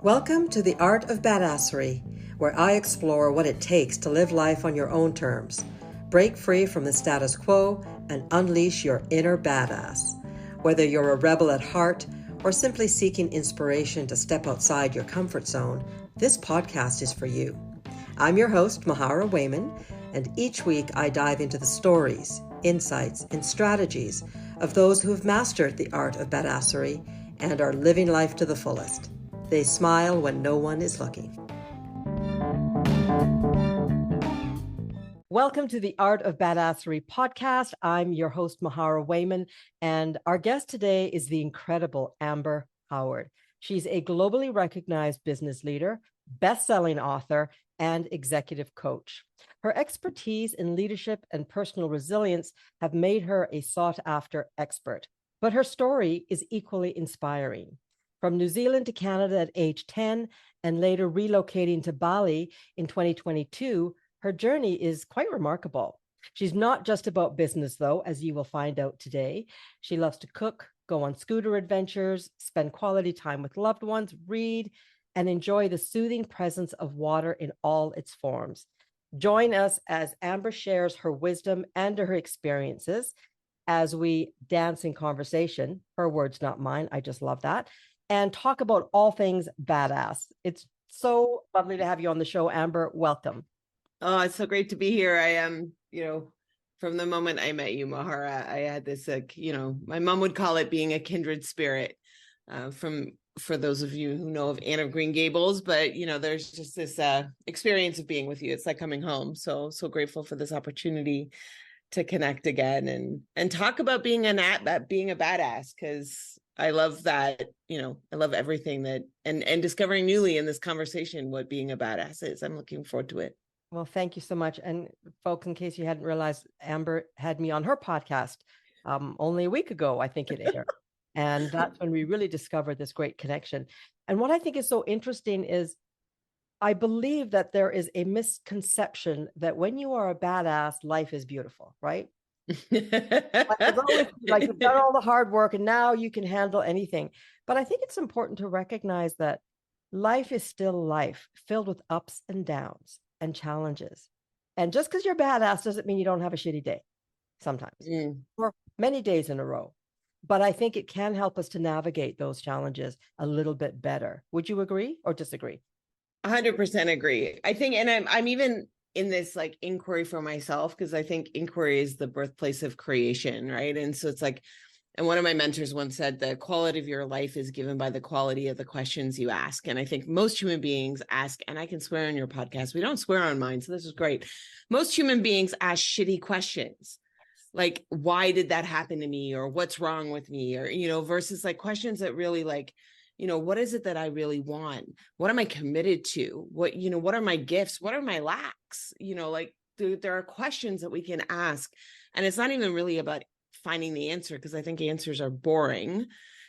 Welcome to the Art of Badassery, where I explore what it takes to live life on your own terms, break free from the status quo, and unleash your inner badass. Whether you're a rebel at heart or simply seeking inspiration to step outside your comfort zone, this podcast is for you. I'm your host, Mahara Wayman, and each week I dive into the stories, insights, and strategies of those who have mastered the art of badassery and are living life to the fullest. They smile when no one is looking. Welcome to the Art of Badassery podcast. I'm your host, Mahara Wayman, and our guest today is the incredible Amber Howard. She's a globally recognized business leader, best-selling author, and executive coach. Her expertise in leadership and personal resilience have made her a sought-after expert, but her story is equally inspiring. From New Zealand to Canada at age 10 and later relocating to Bali in 2022, her journey is quite remarkable. She's not just about business, though, as you will find out today. She loves to cook, go on scooter adventures, spend quality time with loved ones, read, and enjoy the soothing presence of water in all its forms. Join us as Amber shares her wisdom and her experiences as we dance in conversation. Her words, not mine. I just love that. And talk about all things badass. It's so lovely to have you on the show, Amber. Welcome. Oh, it's so great to be here. I am, from the moment I met you, Mahara, I had this, my mom would call it being a kindred spirit for those of you who know of Anne of Green Gables, but, there's just this experience of being with you. It's like coming home. So grateful for this opportunity to connect again and talk about being a badass, because I love that, I love everything that and discovering newly in this conversation what being a badass is. I'm looking forward to it. Well, thank you so much. And folks, in case you hadn't realized, Amber had me on her podcast only a week ago, I think it aired. And that's when we really discovered this great connection. And what I think is so interesting is I believe that there is a misconception that when you are a badass, life is beautiful, right? like you've done all the hard work and now you can handle anything. But I think it's important to recognize that life is still life, filled with ups and downs and challenges. And just because you're badass doesn't mean you don't have a shitty day sometimes or many days in a row. But I think it can help us to navigate those challenges a little bit better. Would you agree or disagree? 100% agree. I think, and I'm even in this like inquiry for myself, because I think inquiry is the birthplace of creation, right? And so it's like, and one of my mentors once said, the quality of your life is given by the quality of the questions you ask. And I think most human beings ask, and I can swear on your podcast, we don't swear on mine, so this is great. Most human beings ask shitty questions. Like, why did that happen to me? Or what's wrong with me? Or, versus like questions that really like, what is it that I really want? What am I committed to? What are my gifts? What are my lacks? There are questions that we can ask. And it's not even really about finding the answer, because I think answers are boring.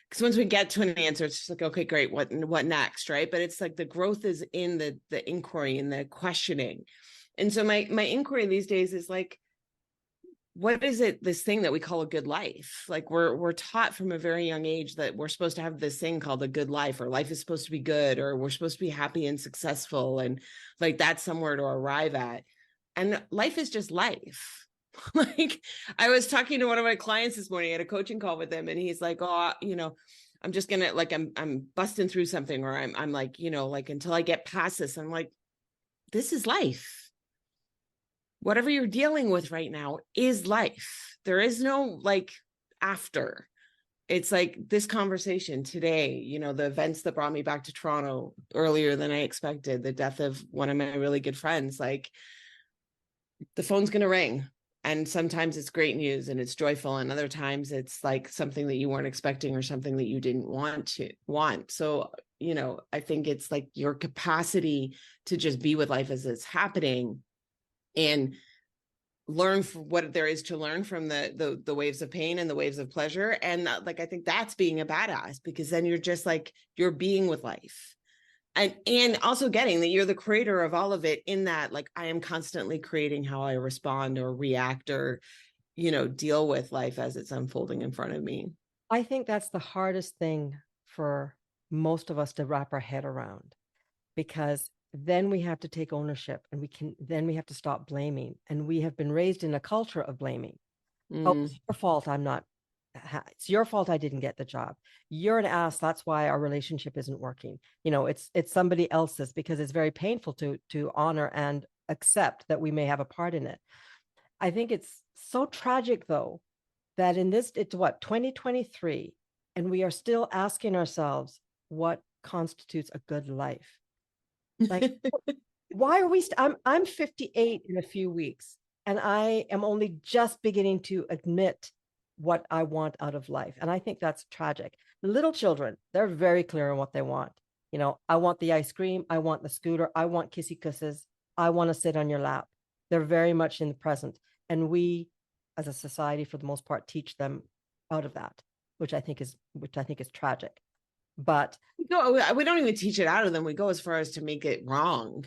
Because once we get to an answer, it's just like, okay, great. What next? Right. But it's like the growth is in the inquiry and the questioning. And so my inquiry these days is like, what is it, this thing that we call a good life? Like we're taught from a very young age that we're supposed to have this thing called a good life, or life is supposed to be good, or we're supposed to be happy and successful. And like, that's somewhere to arrive at. And life is just life. Like I was talking to one of my clients this morning, I had a coaching call with him, and he's like, oh, I'm just gonna like, I'm busting through something, or I'm like, like until I get past this. I'm like, this is life. Whatever you're dealing with right now is life. There is no like after. It's like this conversation today, the events that brought me back to Toronto earlier than I expected, the death of one of my really good friends, like the phone's going to ring. And sometimes it's great news and it's joyful. And other times it's like something that you weren't expecting or something that you didn't want. So, I think it's like your capacity to just be with life as it's happening and learn what there is to learn from the waves of pain and the waves of pleasure. And like, I think that's being a badass, because then you're just like, you're being with life. And also getting that you're the creator of all of it, in that, like, I am constantly creating how I respond or react or, deal with life as it's unfolding in front of me. I think that's the hardest thing for most of us to wrap our head around, because then we have to take ownership, and then we have to stop blaming. And we have been raised in a culture of blaming. Oh, it's your fault. It's your fault I didn't get the job. You're an ass. That's why our relationship isn't working. It's somebody else's, because it's very painful to honor and accept that we may have a part in it. I think it's so tragic, though, that it's what, 2023, and we are still asking ourselves what constitutes a good life. Like, why are we? I'm 58 in a few weeks, and I am only just beginning to admit what I want out of life, and I think that's tragic. The little children, they're very clear on what they want. I want the ice cream, I want the scooter, I want kissy kisses, I want to sit on your lap. They're very much in the present, and we, as a society, for the most part, teach them out of that, which I think is tragic. But no, we don't even teach it out of them. We go as far as to make it wrong,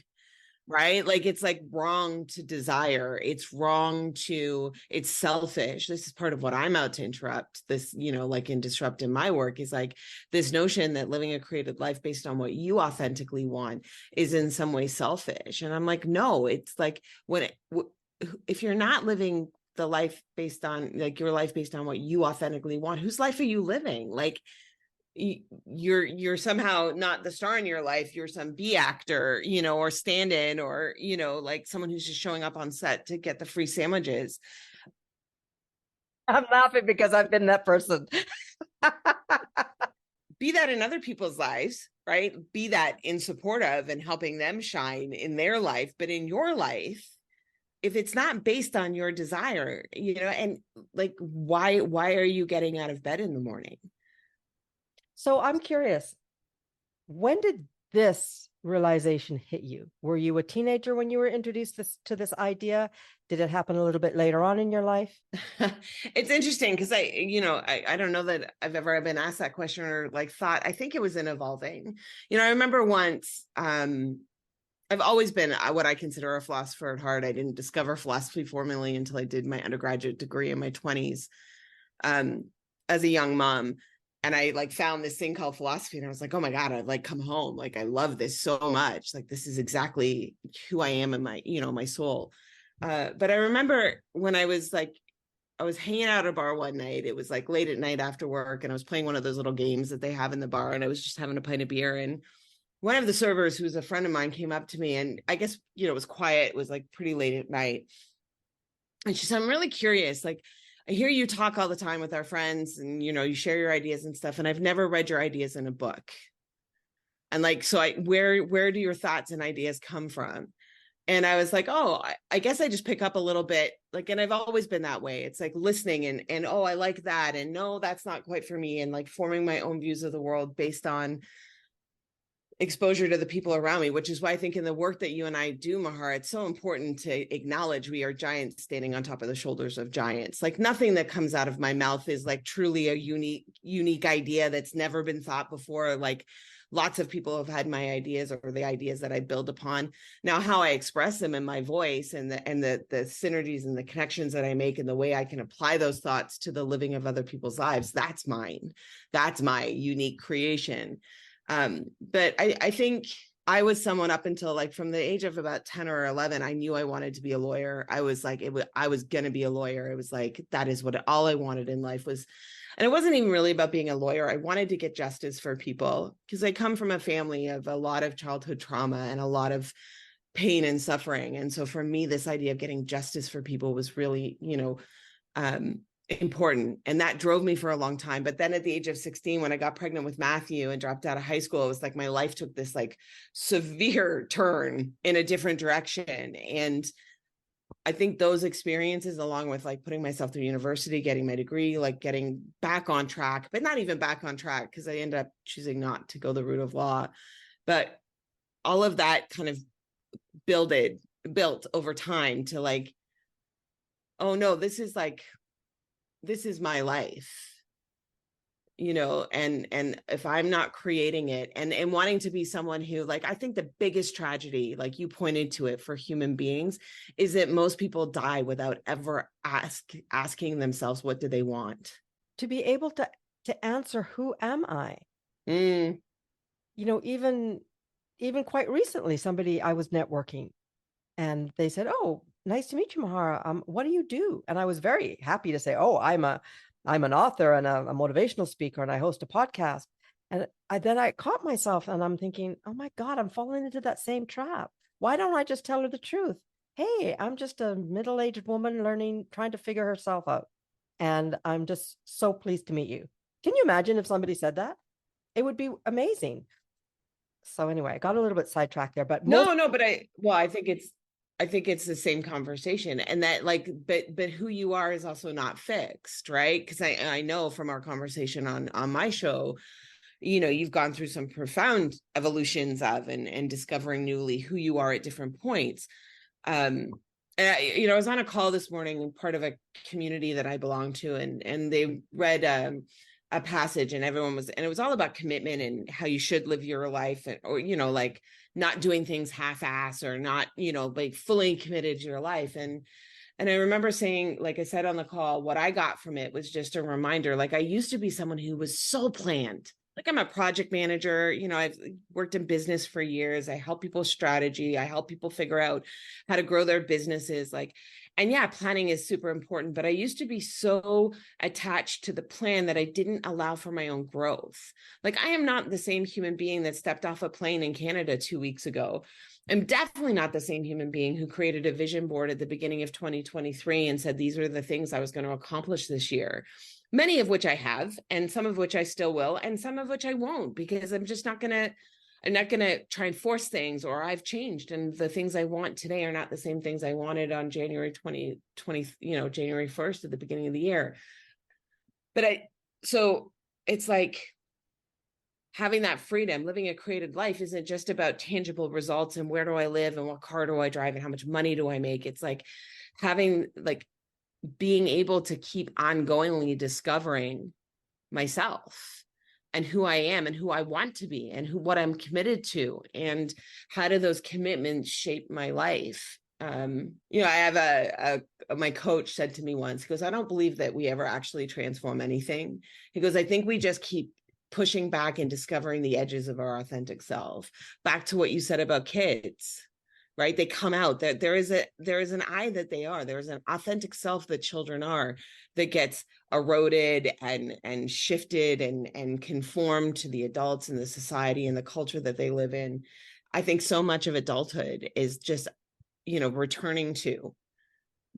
right? Like, it's like wrong to desire. It's selfish. This is part of what I'm out to interrupt this, like in disrupt in my work, is like this notion that living a created life based on what you authentically want is in some way selfish. And I'm like, no, it's like if you're not living the life based on like your life based on what you authentically want, whose life are you living? Like, you're somehow not the star in your life. You're some B actor, or stand-in, or, like someone who's just showing up on set to get the free sandwiches. I'm laughing because I've been that person. Be that in other people's lives, right? Be that in support of and helping them shine in their life. But in your life, if it's not based on your desire, and like, why are you getting out of bed in the morning? So I'm curious, when did this realization hit you? Were you a teenager when you were introduced to this idea? Did it happen a little bit later on in your life? It's interesting because I don't know that I've ever been asked that question or like thought. I think it was in evolving. I remember once, I've always been what I consider a philosopher at heart. I didn't discover philosophy formally until I did my undergraduate degree in my 20s, as a young mom. And I like found this thing called philosophy, and I was like, oh my God, I've like come home. Like, I love this so much. Like, this is exactly who I am in my, my soul. But I remember when I was hanging out at a bar one night. It was like late at night after work, and I was playing one of those little games that they have in the bar, and I was just having a pint of beer. And one of the servers, who's a friend of mine, came up to me, and I guess, it was quiet. It was like pretty late at night. And she said, I'm really curious. Like, I hear you talk all the time with our friends, and, you share your ideas and stuff. And I've never read your ideas in a book. And like, so where do your thoughts and ideas come from? And I was like, oh, I guess I just pick up a little bit. Like, and I've always been that way. It's like listening and, oh, I like that. And no, that's not quite for me. And like forming my own views of the world based on exposure to the people around me, which is why I think in the work that you and I do, Mahar, it's so important to acknowledge we are giants standing on top of the shoulders of giants. Like, nothing that comes out of my mouth is like truly a unique idea that's never been thought before. Like, lots of people have had my ideas or the ideas that I build upon. Now, how I express them in my voice and the synergies and the connections that I make and the way I can apply those thoughts to the living of other people's lives, that's mine. That's my unique creation. But I think I was someone up until like from the age of about 10 or 11, I knew I wanted to be a lawyer. I was like, I was going to be a lawyer. It was like, that is all I wanted in life was, and it wasn't even really about being a lawyer. I wanted to get justice for people because I come from a family of a lot of childhood trauma and a lot of pain and suffering. And so for me, this idea of getting justice for people was really, important. And that drove me for a long time. But then at the age of 16, when I got pregnant with Matthew and dropped out of high school, it was like my life took this like severe turn in a different direction. And I think those experiences, along with like putting myself through university, getting my degree, like getting back on track, but not even back on track because I ended up choosing not to go the route of law. But all of that kind of built over time to like, oh no, this is my life, and if I'm not creating it and wanting to be someone who, like, I think the biggest tragedy, like you pointed to it for human beings, is that most people die without ever asking themselves, what do they want? To be able to answer, who am I? even quite recently, somebody I was networking and they said, "Oh, nice to meet you, Mahara. What do you do?" And I was very happy to say, "Oh, I'm an author and a motivational speaker, and I host a podcast." And then I caught myself, and I'm thinking, "Oh my God, I'm falling into that same trap. Why don't I just tell her the truth? Hey, I'm just a middle-aged woman learning, trying to figure herself out, and I'm just so pleased to meet you." Can you imagine if somebody said that? It would be amazing. So anyway, I got a little bit sidetracked there, but most No, but I think it's the same conversation, and that like, but who you are is also not fixed, right? Because I know from our conversation on my show, you've gone through some profound evolutions of and discovering newly who you are at different points. And I was on a call this morning, part of a community that I belong to, and they read a passage, and it was all about commitment and how you should live your life, or like not doing things half-ass, or not like fully committed to your life. And I remember saying, like I said on the call, what I got from it was just a reminder. Like, I used to be someone who was so planned. Like, I'm a project manager. I've worked in business for years. I help people strategy. I help people figure out how to grow their businesses. Like, and yeah, planning is super important. But I used to be so attached to the plan that I didn't allow for my own growth. Like, I am not the same human being that stepped off a plane in Canada 2 weeks ago. I'm definitely not the same human being who created a vision board at the beginning of 2023 and said, these are the things I was going to accomplish this year, many of which I have, and some of which I still will, and some of which I won't, because I'm not going to try and force things, or I've changed. And the things I want today are not the same things I wanted on January 2020, January 1st at the beginning of the year. So it's like, having that freedom, living a created life isn't just about tangible results and where do I live and what car do I drive and how much money do I make. It's like being able to keep ongoingly discovering myself and who I am and who I want to be and what I'm committed to, and how do those commitments shape my life. I have my coach said to me once, he goes, "I don't believe that we ever actually transform anything." He goes, "I think we just keep pushing back and discovering the edges of our authentic self." Back to what you said about kids, right? They come out, that there is an I that they are. There is an authentic self that children are, that gets eroded and shifted and conformed to the adults and the society and the culture that they live in. I think so much of adulthood is just returning to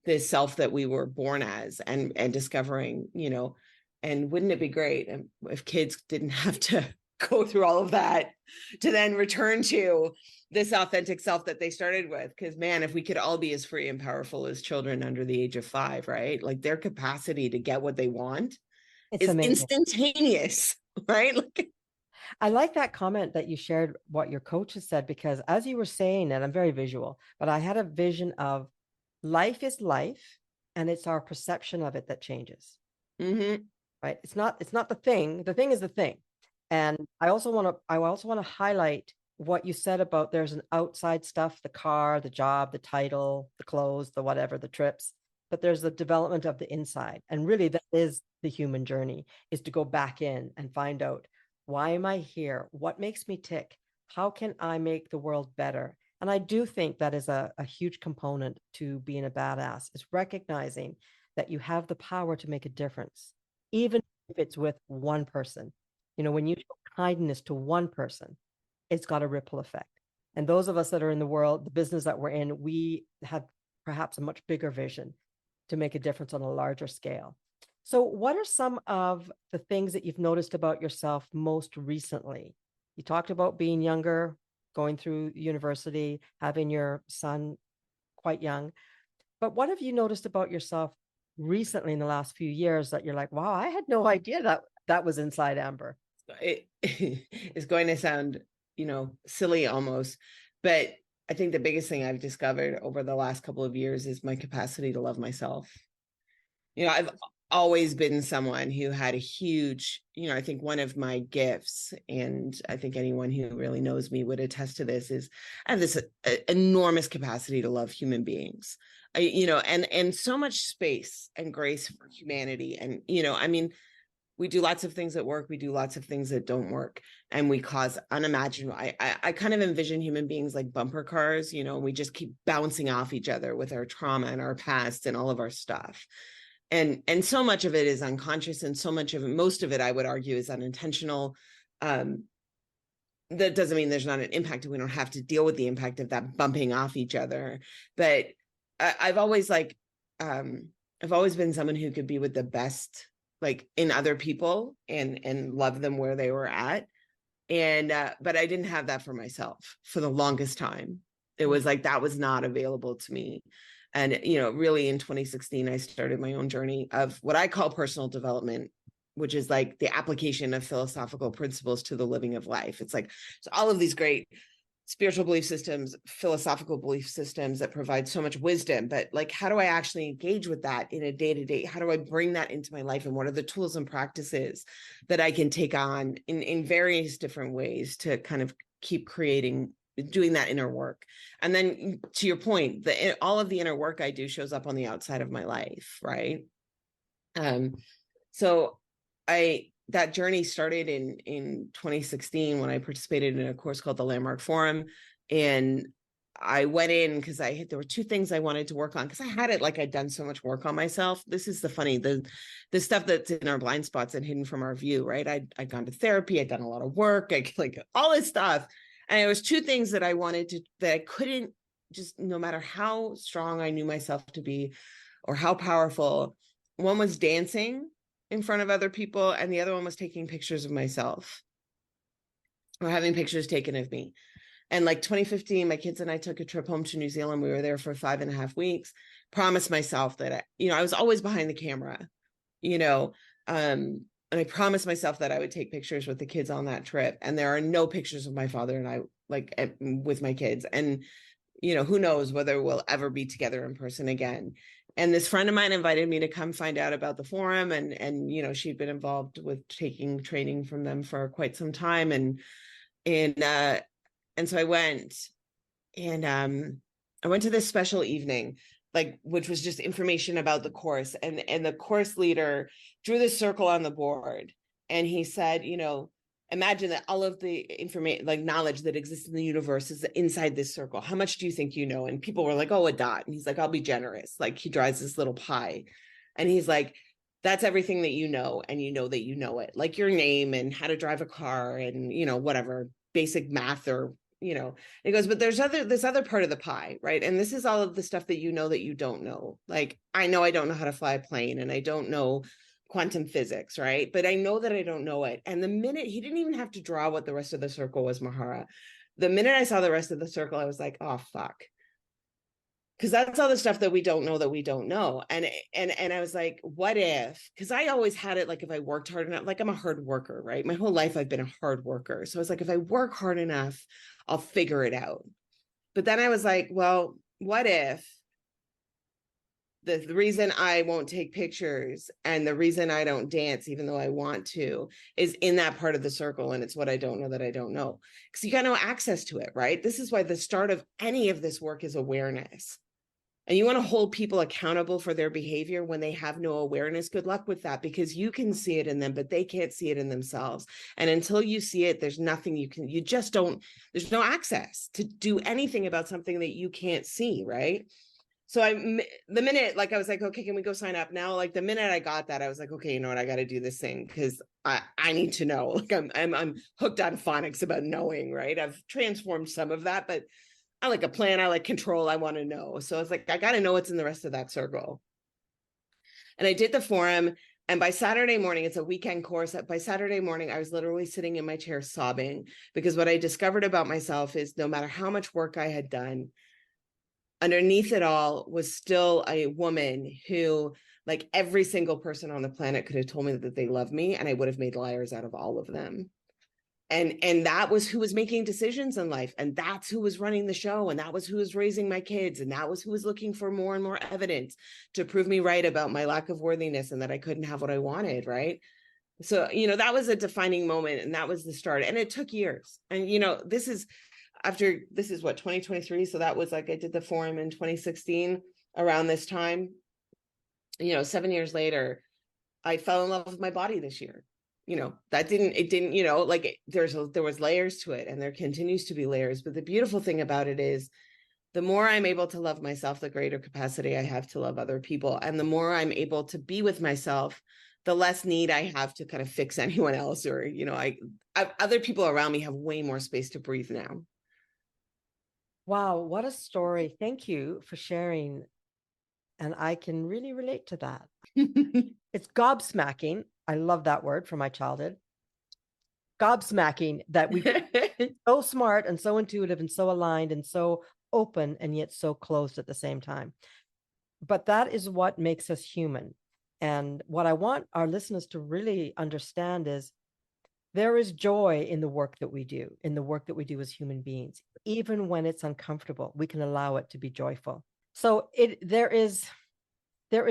this self that we were born as, and discovering, and wouldn't it be great if kids didn't have to go through all of that to then return to this authentic self that they started with? Because man, if we could all be as free and powerful as children under the age of 5, right? Like, their capacity to get what they want it's is amazing. instantaneous, right? Like, I like that comment that you shared what your coach has said, because as you were saying that, I'm very visual, but I had a vision of life is life, and it's our perception of it that changes. Right? It's not the thing. The thing is the thing. And I also want to highlight what you said about there's an outside stuff, the car, the job, the title, the clothes, the whatever, the trips, but there's the development of the inside. And really that is the human journey, is to go back in and find out, why am I here? What makes me tick? How can I make the world better? And I do think that is a huge component to being a badass, is recognizing that you have the power to make a difference, even if it's with one person. When you show kindness to one person, it's got a ripple effect. And those of us that are in the world, the business that we're in, we have perhaps a much bigger vision to make a difference on a larger scale. So, what are some of the things that you've noticed about yourself most recently? You talked about being younger, going through university, having your son quite young. But what have you noticed about yourself recently in the last few years that you're like, wow, I had no idea that was inside Amber? it is going to sound, silly almost, but I think the biggest thing I've discovered over the last couple of years is my capacity to love myself. I've always been someone who had a huge, I think one of my gifts, and I think anyone who really knows me would attest to this, is I have this enormous capacity to love human beings. And so much space and grace for humanity. And, I mean, we do lots of things that work, we do lots of things that don't work, and we cause unimaginable. I kind of envision human beings like bumper cars, you know, we just keep bouncing off each other with our trauma and our past and all of our stuff. And so much of it is unconscious, and so much of it, most of it, I would argue, is unintentional. That doesn't mean there's not an impact, and we don't have to deal with the impact of that bumping off each other. But I've always I've always been someone who could be with the best, like in other people, and love them where they were at. And but I didn't have that for myself for the longest time. It was like that was not available to me. And you know, really in 2016, I started my own journey of what I call personal development, which is like the application of philosophical principles to the living of life. It's like, so all of these great spiritual belief systems, philosophical belief systems that provide so much wisdom, but like, how do I actually engage with that in a day-to-day? How do I bring that into my life? And what are the tools and practices that I can take on in various different ways to kind of keep creating, doing that inner work? And then to your point, all of the inner work I do shows up on the outside of my life, right? So that journey started in 2016 when I participated in a course called the Landmark Forum. And I went in because there were two things I wanted to work on, because I had it like I'd done so much work on myself. This is the stuff that's in our blind spots and hidden from our view, right? I'd gone to therapy, I'd done a lot of work, like all this stuff. And there was two things that I wanted to, that I couldn't, just no matter how strong I knew myself to be or how powerful. One was dancing in front of other people, and the other one was taking pictures of myself or having pictures taken of me. And like 2015, my kids and I took a trip home to New Zealand. We were there for 5.5 weeks. Promised myself that I was always behind the camera, and I promised myself that I would take pictures with the kids on that trip. And there are no pictures of my father and I with my kids. And who knows whether we'll ever be together in person again. And this friend of mine invited me to come find out about the forum, and she'd been involved with taking training from them for quite some time, and so I went, and I went to this special evening, which was just information about the course, and the course leader drew this circle on the board, and he said, imagine that all of the information, knowledge that exists in the universe, is inside this circle. How much do you think you know? And people were like, oh, a dot. And he's like, I'll be generous. He draws this little pie. And he's like, that's everything that you know. And you know that you know it, like your name and how to drive a car and, whatever basic math or, and he goes, but there's this other part of the pie, right? And this is all of the stuff that you know that you don't know. I know I don't know how to fly a plane, and I don't know quantum physics, right? But I know that I don't know it. And the minute, he didn't even have to draw what the rest of the circle was, Mahara. The minute I saw the rest of the circle, I was like, oh, fuck. Because that's all the stuff that we don't know that we don't know. And I was like, what if? Because I always had it if I worked hard enough, I'm a hard worker, right? My whole life I've been a hard worker. So I was like, if I work hard enough, I'll figure it out. But then I was like, well, what if the reason I won't take pictures and the reason I don't dance, even though I want to, is in that part of the circle. And it's what I don't know that I don't know. Because you got no access to it, right? This is why the start of any of this work is awareness. And you want to hold people accountable for their behavior when they have no awareness. Good luck with that, because you can see it in them, but they can't see it in themselves. And until you see it, there's nothing you just don't, there's no access to do anything about something that you can't see, right? So the minute, I was like, okay, can we go sign up now? The minute I got that, I was like, okay, you know what? I got to do this thing because I need to know. I'm hooked on phonics about knowing, right? I've transformed some of that, but I like a plan. I like control. I want to know. So I was like, I got to know what's in the rest of that circle. And I did the forum. And by Saturday morning, it's a weekend course. By Saturday morning, I was literally sitting in my chair sobbing, because what I discovered about myself is no matter how much work I had done, underneath it all was still a woman who, every single person on the planet could have told me that they love me, and I would have made liars out of all of them. And that was who was making decisions in life, and that's who was running the show, and that was who was raising my kids, and that was who was looking for more and more evidence to prove me right about my lack of worthiness and that I couldn't have what I wanted, right? So, that was a defining moment, and that was the start. And it took years. And, this is what, 2023. So that was I did the forum in 2016 around this time, 7 years later. I fell in love with my body this year. That didn't, like there was layers to it, and there continues to be layers. But the beautiful thing about it is the more I'm able to love myself, the greater capacity I have to love other people. And the more I'm able to be with myself, the less need I have to kind of fix anyone else, or, other people around me have way more space to breathe now. Wow, what a story. Thank you for sharing. And I can really relate to that. It's gobsmacking. I love that word from my childhood. Gobsmacking that we so smart and so intuitive and so aligned and so open and yet so closed at the same time. But that is what makes us human. And what I want our listeners to really understand is there is joy in the work that we do, in the work that we do as human beings. Even when it's uncomfortable, we can allow it to be joyful. So there is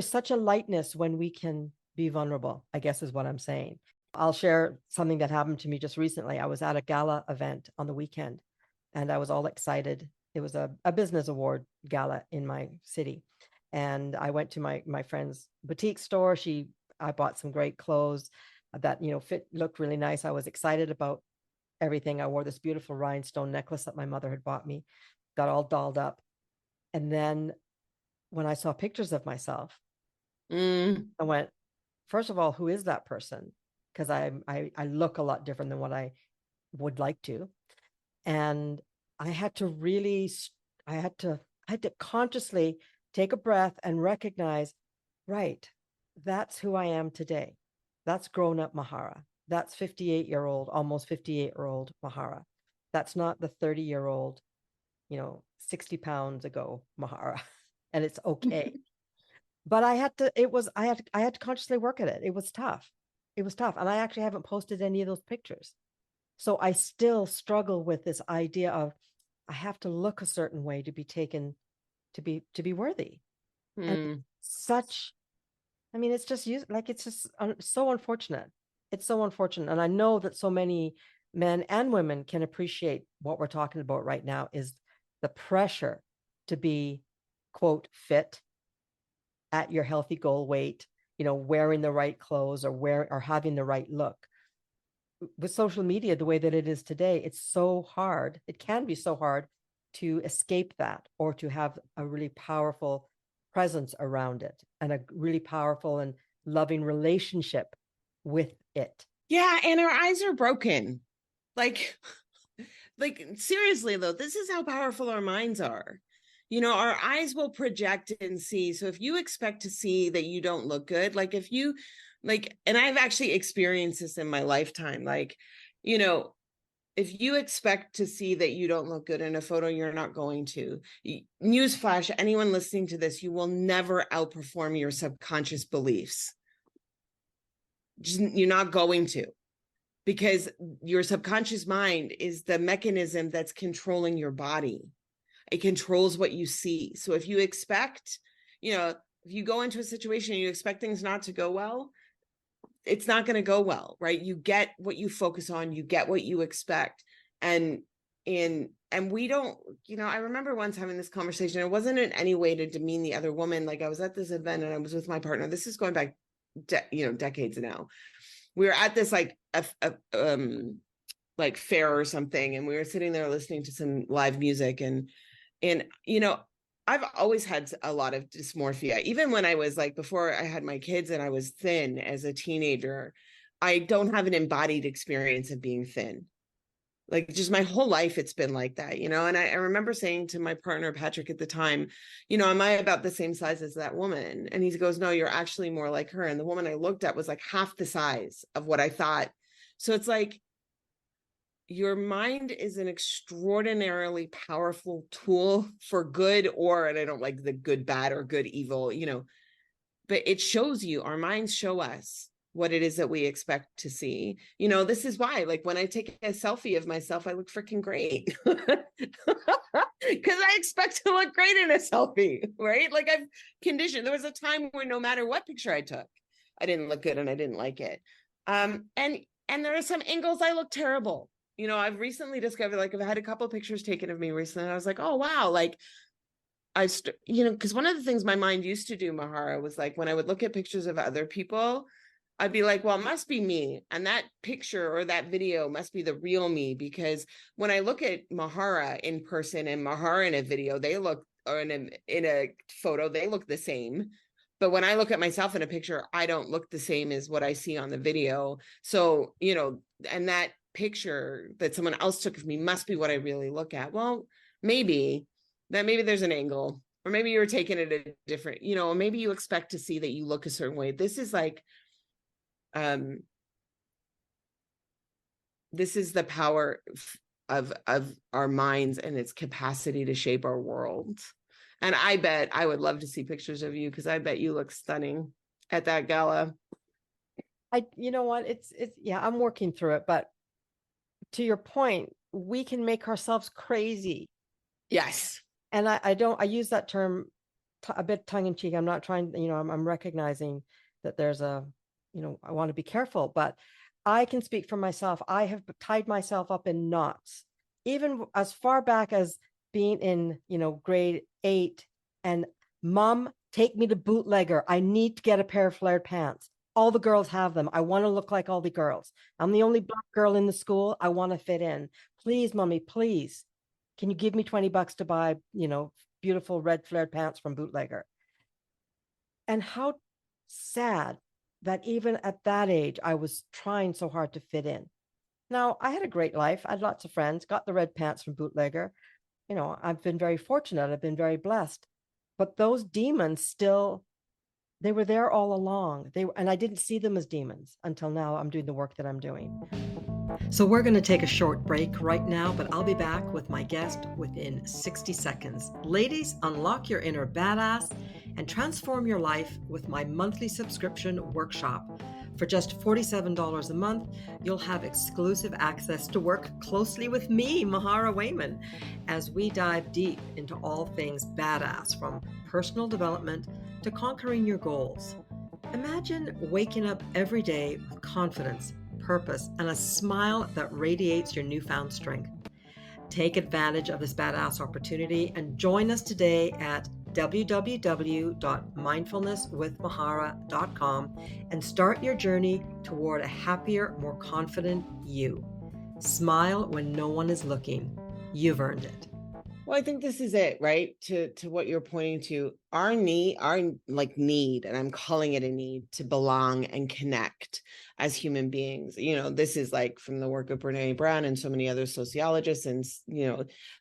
such a lightness when we can be vulnerable, I guess is what I'm saying. I'll share something that happened to me just recently. I was at a gala event on the weekend and I was all excited. It was a business award gala in my city. And I went to my friend's boutique store. I bought some great clothes that, looked really nice. I was excited about everything. I wore this beautiful rhinestone necklace that my mother had bought me, got all dolled up. And then when I saw pictures of myself, I went, first of all, who is that person? Because I look a lot different than what I would like to. And I had to really, I had to consciously take a breath and recognize, right, that's who I am today. That's grown up Mahara. That's 58-year-old, almost 58-year-old Mahara. That's not the 30-year-old, 60 pounds ago Mahara. And it's okay. But I had to consciously work at it. It was tough. It was tough. And I actually haven't posted any of those pictures. So I still struggle with this idea of I have to look a certain way to be taken, to be worthy. And it's just it's just so unfortunate. It's so unfortunate. And I know that so many men and women can appreciate what we're talking about right now is the pressure to be, quote, fit at your healthy goal weight, wearing the right clothes or having the right look. With social media, the way that it is today, it's so hard. It can be so hard to escape that or to have a really powerful presence around it and a really powerful and loving relationship with it. Yeah. And our eyes are broken. Like seriously though, this is how powerful our minds are. Our eyes will project and see. So if you expect to see that you don't look good, and I've actually experienced this in my lifetime, if you expect to see that you don't look good in a photo, you're not going to. Newsflash, anyone listening to this, you will never outperform your subconscious beliefs. You're not going to, because your subconscious mind is the mechanism that's controlling your body. It controls what you see. So if you expect, if you go into a situation and you expect things not to go well, it's not going to go well, right? You get what you focus on, you get what you expect. And we don't, I remember once having this conversation. It wasn't in any way to demean the other woman. Like I was at this event and I was with my partner. This is going back, decades now. We were at this like fair or something, and we were sitting there listening to some live music, and I've always had a lot of dysmorphia. Even when I was before I had my kids and I was thin as a teenager, I don't have an embodied experience of being thin. Just my whole life, it's been like that, and I remember saying to my partner, Patrick, at the time, am I about the same size as that woman? And he goes, no, you're actually more like her. And the woman I looked at was half the size of what I thought. So it's your mind is an extraordinarily powerful tool for good, and I don't like the good, bad, or good, evil, but it shows you, our minds show us what it is that we expect to see. This is why, when I take a selfie of myself, I look freaking great because I expect to look great in a selfie, right? I've conditioned. There was a time where no matter what picture I took, I didn't look good and I didn't like it. And there are some angles I look terrible. I've recently discovered, I've had a couple of pictures taken of me recently, and I was like, oh, wow. Because one of the things my mind used to do, Mahara, was when I would look at pictures of other people, I'd be like, well, it must be me. And that picture or that video must be the real me. Because when I look at Mahara in person and Mahara in a video, they look, or in a photo, they look the same. But when I look at myself in a picture, I don't look the same as what I see on the video. So, and that picture that someone else took of me must be what I really look at. Well, maybe there's an angle, or maybe you're taking it a different, maybe you expect to see that you look a certain way. This is like, this is the power of our minds and its capacity to shape our world. And I bet I would love to see pictures of you, because I bet you look stunning at that gala. You know what? It's yeah, I'm working through it, but to your point, we can make ourselves crazy. Yes. And I use that term a bit tongue in cheek. I'm not trying, I'm recognizing that there's I want to be careful, but I can speak for myself. I have tied myself up in knots, even as far back as being in, grade 8, and mom, take me to bootlegger. I need to get a pair of flared pants. All the girls have them. I want to look like all the girls. I'm the only black girl in the school. I want to fit in. Please, mommy, please. Can you give me $20 to buy, beautiful red flared pants from bootlegger? And how sad that even at that age, I was trying so hard to fit in. Now, I had a great life. I had lots of friends, got the red pants from bootlegger. I've been very fortunate. I've been very blessed. But those demons still, they were there all along. And I didn't see them as demons until now I'm doing the work that I'm doing. So we're going to take a short break right now, but I'll be back with my guest within 60 seconds. Ladies, unlock your inner badass and transform your life with my monthly subscription workshop. For just $47 a month, you'll have exclusive access to work closely with me, Mahara Wayman, as we dive deep into all things badass, from personal development to conquering your goals. Imagine waking up every day with confidence, purpose, and a smile that radiates your newfound strength. Take advantage of this badass opportunity and join us today at www.mindfulnesswithmahara.com and start your journey toward a happier, more confident you. Smile when no one is looking. You've earned it. Well, I think this is it, right? To what you're pointing to, our need, and I'm calling it a need to belong and connect as human beings. This is like from the work of Brene Brown and so many other sociologists, and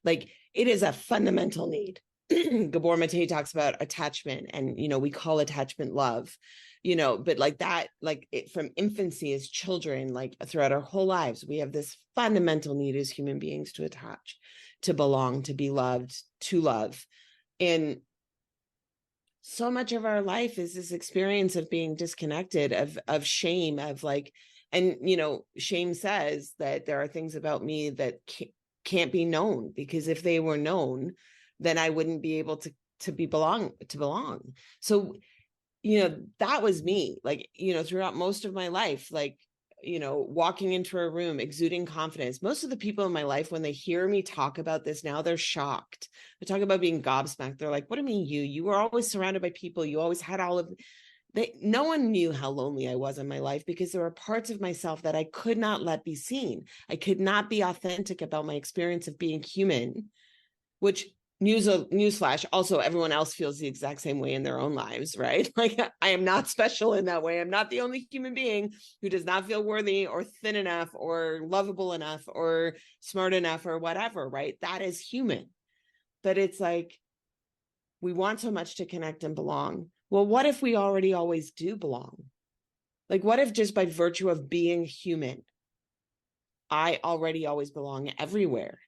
like it is a fundamental need. Gabor Mate talks about attachment, and we call attachment love. But like that, from infancy as children, like throughout our whole lives, we have this fundamental need as human beings to attach, to belong, to be loved, to love. And so much of our life is this experience of being disconnected, of shame, shame says that there are things about me that can't be known, because if they were known, then I wouldn't be able to belong. So, that was me, throughout most of my life, walking into a room, exuding confidence. Most of the people in my life, when they hear me talk about this now, they're shocked. They talk about being gobsmacked. They're like, what do you mean you were always surrounded by people. You always had all of, no one knew how lonely I was in my life, because there were parts of myself that I could not let be seen. I could not be authentic about my experience of being human, which, newsflash, also everyone else feels the exact same way in their own lives, right? Like, I am not special in that way. I'm not the only human being who does not feel worthy or thin enough or lovable enough or smart enough or whatever, right? That is human. But it's like, we want so much to connect and belong. Well, what if we already always do belong? Like, what if just by virtue of being human, I already always belong everywhere?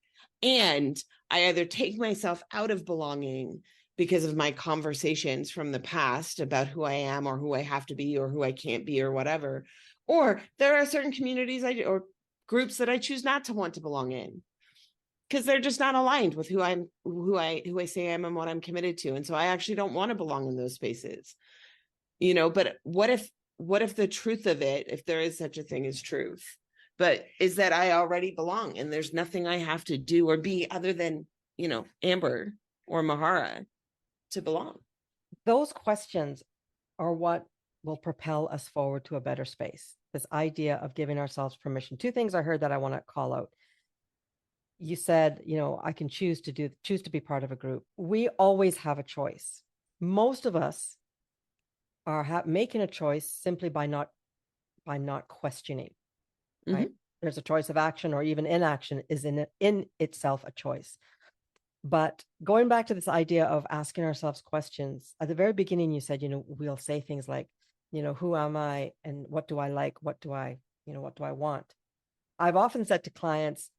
And I either take myself out of belonging because of my conversations from the past about who I am or who I have to be or who I can't be or whatever, or there are certain communities or groups that I choose not to want to belong in because they're just not aligned with who I say I am and what I'm committed to. And so I actually don't want to belong in those spaces, but what if the truth of it, if there is such a thing as truth, but is that I already belong and there's nothing I have to do or be other than, Amber or Mahara to belong? Those questions are what will propel us forward to a better space. This idea of giving ourselves permission. Two things I heard that I want to call out. You said, I can choose to be part of a group. We always have a choice. Most of us are making a choice simply by not questioning, right? There's a choice of action, or even inaction is in itself a choice. But going back to this idea of asking ourselves questions, at the very beginning, you said, we'll say things like, who am I and what do I like? What do I want? I've often said to clients,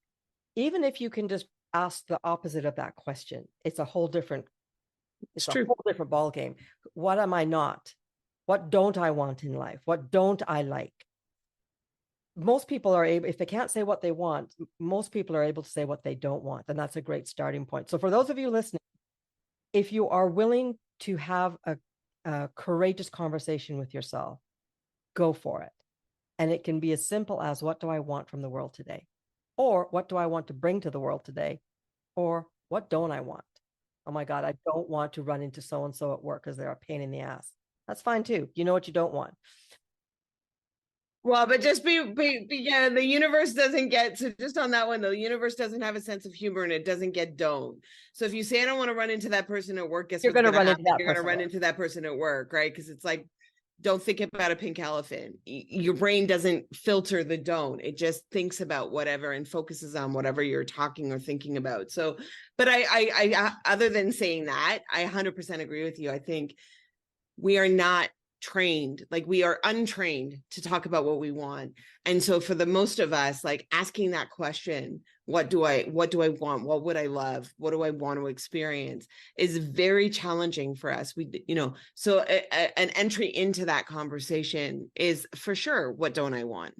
even if you can just ask the opposite of that question, it's a whole different ball game. What am I not? What don't I want in life? What don't I like? Most people are able, if they can't say what they want, most people are able to say what they don't want. And that's a great starting point. So for those of you listening, if you are willing to have a courageous conversation with yourself, go for it. And it can be as simple as, what do I want from the world today? Or what do I want to bring to the world today? Or what don't I want? Oh my God, I don't want to run into so-and-so at work because they're a pain in the ass. That's fine too. You know what you don't want. Well, but just yeah, the universe doesn't get, so just on that one, the universe doesn't have a sense of humor, and it doesn't get don't. So if you say, I don't want to run into that person at work, guess you're what's going to run happen? into that You're going to run into that person at work, right? Because it's like, don't think about a pink elephant. Your brain doesn't filter the don't. It just thinks about whatever and focuses on whatever you're talking or thinking about. So, but I other than saying that, I 100% agree with you. I think we are not trained, like we are untrained to talk about what we want. And so for the most of us, like asking that question, what do I want? What would I love? What do I want to experience, is very challenging for us. So an entry into that conversation is for sure, what don't I want?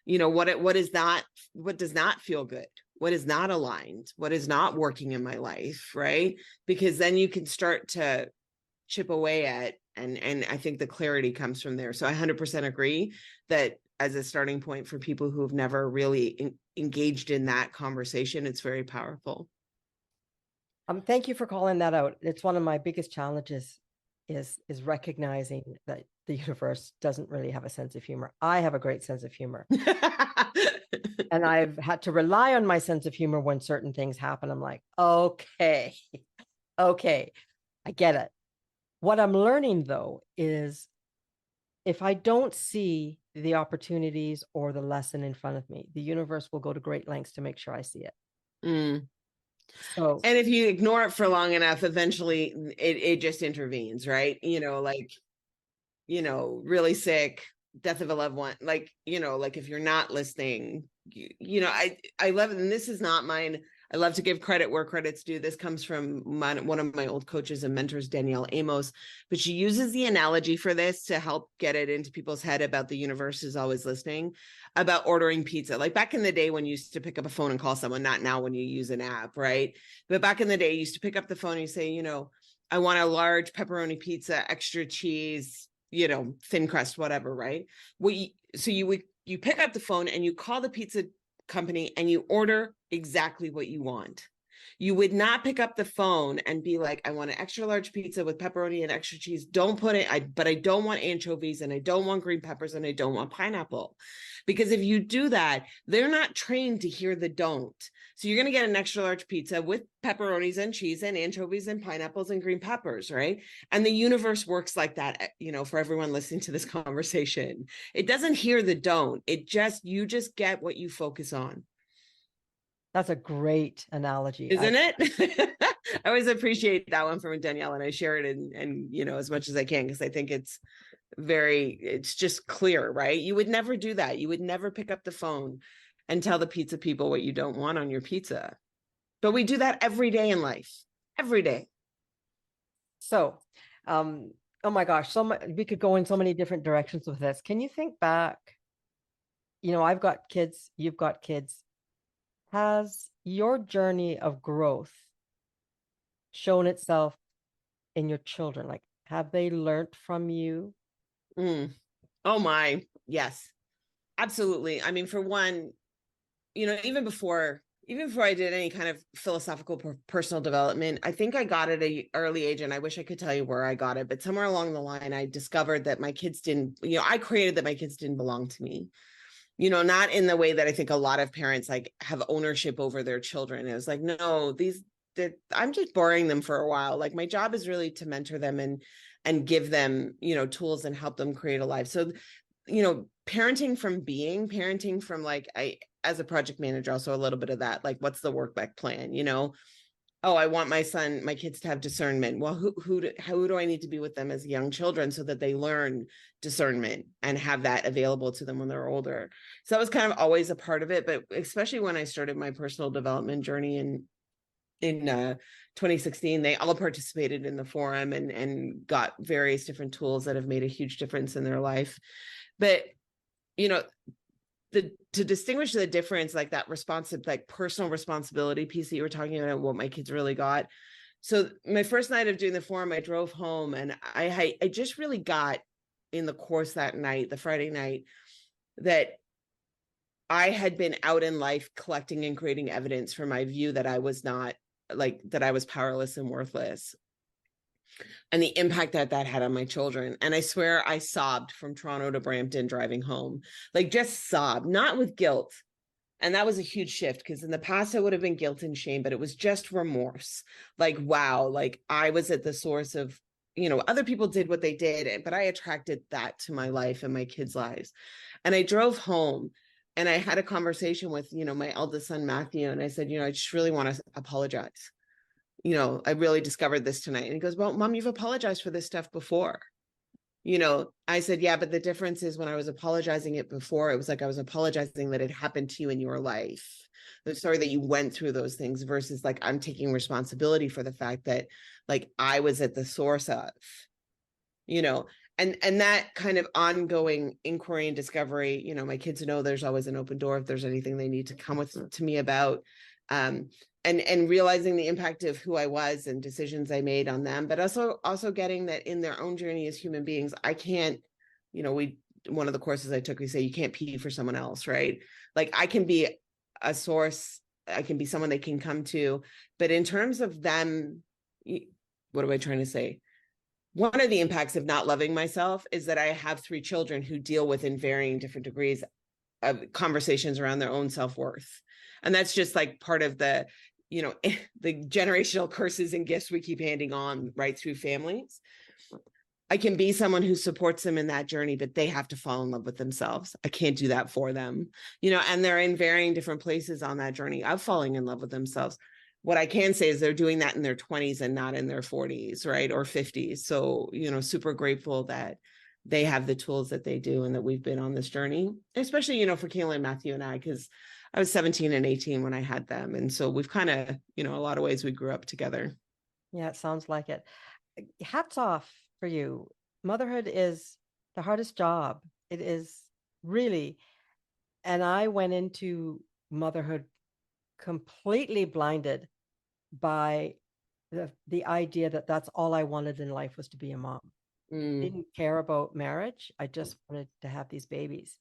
What is that? What does not feel good? What is not aligned? What is not working in my life, right? Because then you can start to chip away at, and I think the clarity comes from there. So I 100% agree that as a starting point for people who have never really engaged in that conversation, it's very powerful. Thank you for calling that out. It's one of my biggest challenges is recognizing that the universe doesn't really have a sense of humor. I have a great sense of humor. And I've had to rely on my sense of humor when certain things happen. I'm like, okay, I get it. What I'm learning, though, is if I don't see the opportunities or the lesson in front of me, the universe will go to great lengths to make sure I see it. So, and if you ignore it for long enough, eventually it just intervenes, right? Really sick, death of a loved one, like if you're not listening, I love it. And this is not mine. I love to give credit where credit's due. This comes from one of my old coaches and mentors, Danielle Amos, but she uses the analogy for this to help get it into people's head about the universe is always listening, about ordering pizza. Like back in the day when you used to pick up a phone and call someone, not now when you use an app, right? But back in the day, you used to pick up the phone and you say, I want a large pepperoni pizza, extra cheese, thin crust, whatever, right? So you pick up the phone and you call the pizza company and you order exactly what you want. You would not pick up the phone and be like, I want an extra large pizza with pepperoni and extra cheese. Don't put it, but I don't want anchovies and I don't want green peppers and I don't want pineapple. Because if you do that, they're not trained to hear the don't. So you're going to get an extra large pizza with pepperonis and cheese and anchovies and pineapples and green peppers, right? And the universe works like that, for everyone listening to this conversation. It doesn't hear the don't. You just get what you focus on. That's a great analogy. Isn't it? I always appreciate that one from Danielle, and I share it and as much as I can, because I think it's just clear, right? You would never do that. You would never pick up the phone and tell the pizza people what you don't want on your pizza. But we do that every day in life, every day. So, oh my gosh, we could go in so many different directions with this. Can you think back? I've got kids, you've got kids. Has your journey of growth shown itself in your children? Like, have they learned from you? Oh my, yes, absolutely. I mean, for one, even before even before I did any kind of philosophical personal development, I think I got it at an early age, and I wish I could tell you where I got it, but somewhere along the line, I discovered that my kids didn't, I created that my kids didn't belong to me. Not in the way that I think a lot of parents like have ownership over their children. It was like, no, I'm just borrowing them for a while. Like my job is really to mentor them and give them, tools and help them create a life. So, parenting from like, as a project manager, also a little bit of that, like, what's the work back plan? Oh, I want my kids to have discernment. Well, how do I need to be with them as young children so that they learn discernment and have that available to them when they're older? So that was kind of always a part of it, but especially when I started my personal development journey in 2016, they all participated in the forum and got various different tools that have made a huge difference in their life. But to distinguish the difference, like that personal responsibility piece that you were talking about, what my kids really got. So my first night of doing the forum, I drove home, and I just really got in the course that night, the Friday night, that I had been out in life collecting and creating evidence for my view that I was powerless and worthless, and the impact that had on my children. And I swear I sobbed from Toronto to Brampton driving home, like just sobbed, not with guilt. And that was a huge shift, because in the past I would have been guilt and shame, but it was just remorse. Like, wow, like I was at the source of, other people did what they did, but I attracted that to my life and my kids' lives. And I drove home and I had a conversation with, my eldest son, Matthew. And I said, I just really want to apologize. I really discovered this tonight. And he goes, well, Mom, you've apologized for this stuff before. I said, yeah, but the difference is when I was apologizing it before, it was like I was apologizing that it happened to you in your life. I'm sorry that you went through those things, versus like I'm taking responsibility for the fact that like I was at the source of, and that kind of ongoing inquiry and discovery. My kids know there's always an open door if there's anything they need to come to me about. And realizing the impact of who I was and decisions I made on them, but also getting that in their own journey as human beings, I can't, one of the courses I took, we say you can't pee for someone else, right? Like I can be a source, I can be someone they can come to, but in terms of them, what am I trying to say? One of the impacts of not loving myself is that I have 3 children who deal with, in varying different degrees, of conversations around their own self-worth. And that's just like part of the the generational curses and gifts we keep handing on right through families. I can be someone who supports them in that journey, but they have to fall in love with themselves. I can't do that for them, and they're in varying different places on that journey of falling in love with themselves. What I can say is they're doing that in their 20s and not in their 40s, right? Or 50s. So, super grateful that they have the tools that they do and that we've been on this journey, especially, for Kayla and Matthew and I, because I was 17 and 18 when I had them. And so we've kind of, a lot of ways we grew up together. Yeah, it sounds like it. Hats off for you. Motherhood is the hardest job. It is really. And I went into motherhood completely blinded by the idea that that's all I wanted in life was to be a mom. Didn't care about marriage. I just wanted to have these babies.